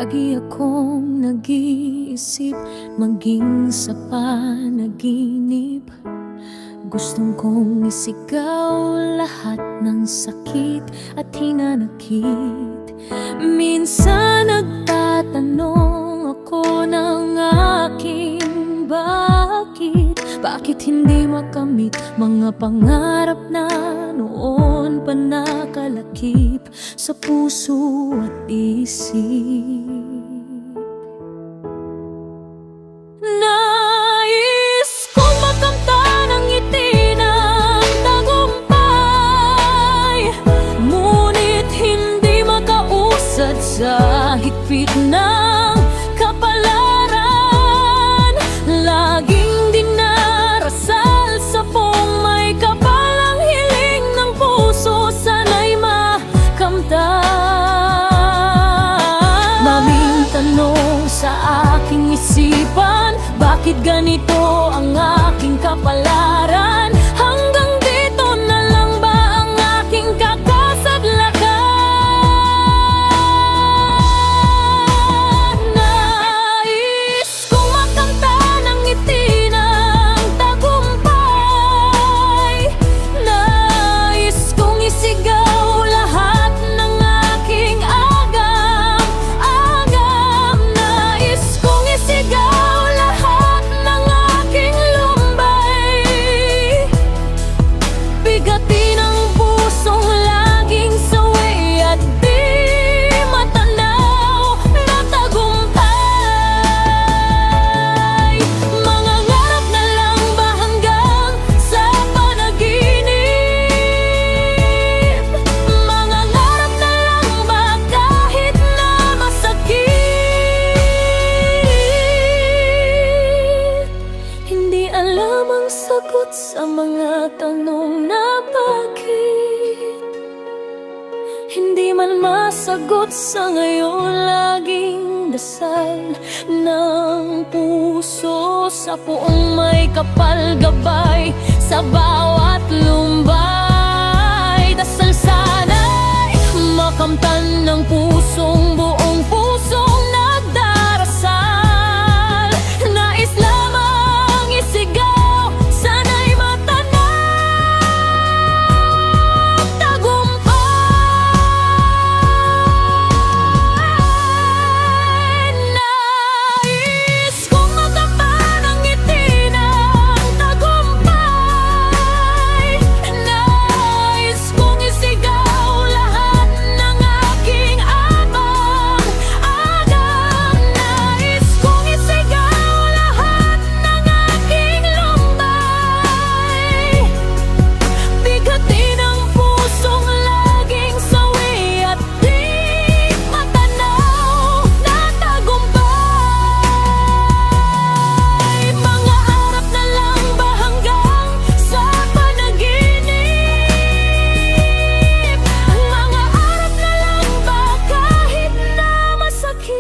Lagi akong nag-iisip, maging sa panaginip. Gustong kong isigaw lahat ng sakit at hinanakit. Minsan nagtatanong ako ng aking bakit hindi makamit mga pangarap na noon pa nakalakip sa puso at isip. Nais kong makamta ng ngiti ng tagumpay, ngunit hindi makausad sa higpit ng kapalaran. Laging dinarasal sa puong may kapal ang hiling ng puso, sana'y makamtan. Maming tanong sa aking isipan, bakit ganito ang aking kapalaran? Hanggang dito na lang ba ang aking kakasadlakan? Nais kong makamta ng ngiti ng tagumpay, nais kong isigaw lahat ng aking agam. Nais kong isigaw lahat ng aking lumbay, bigatin ang pusong laging sawi at di matanaw na tagumpay. Mga ngarap na lang ba hanggang sa panaginip? Mga ngarap na lang ba kahit na masakit? Hindi alam ang sagot sa mga tanong na bakit hindi man masagot sa ngayon. Laging dasal ng puso sa puong may kapal gabay sa bawat lumbay. Dasal sana'y makamtan ng pusong buong pusong nagdarasal. Nais lamang isigaw, sana'y matanang tagumpay. Nais kong makamta ng ngiti ng tagumpay, nais kong isigaw lahat ng aking abang. Nais kong isigaw lahat ng aking lumbay, bigatin ang pusong laging sawi at di matanaw na tagumpay. Mga harap na lang ba hanggang sa panaginip? Mga harap na lang ba kahit na masakit?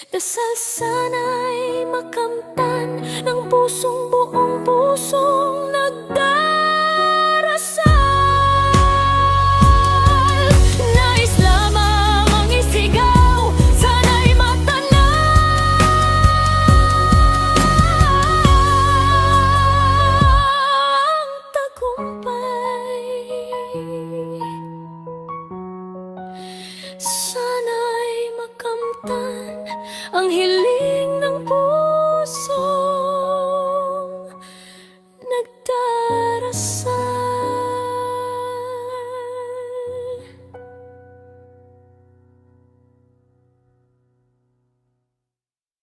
Dasal sana'y makamtan ng pusong buong pusong nagdarasal. Nais lamang ang isigaw, sana'y matanang tagumpay. Sana'y makamtan ang hiling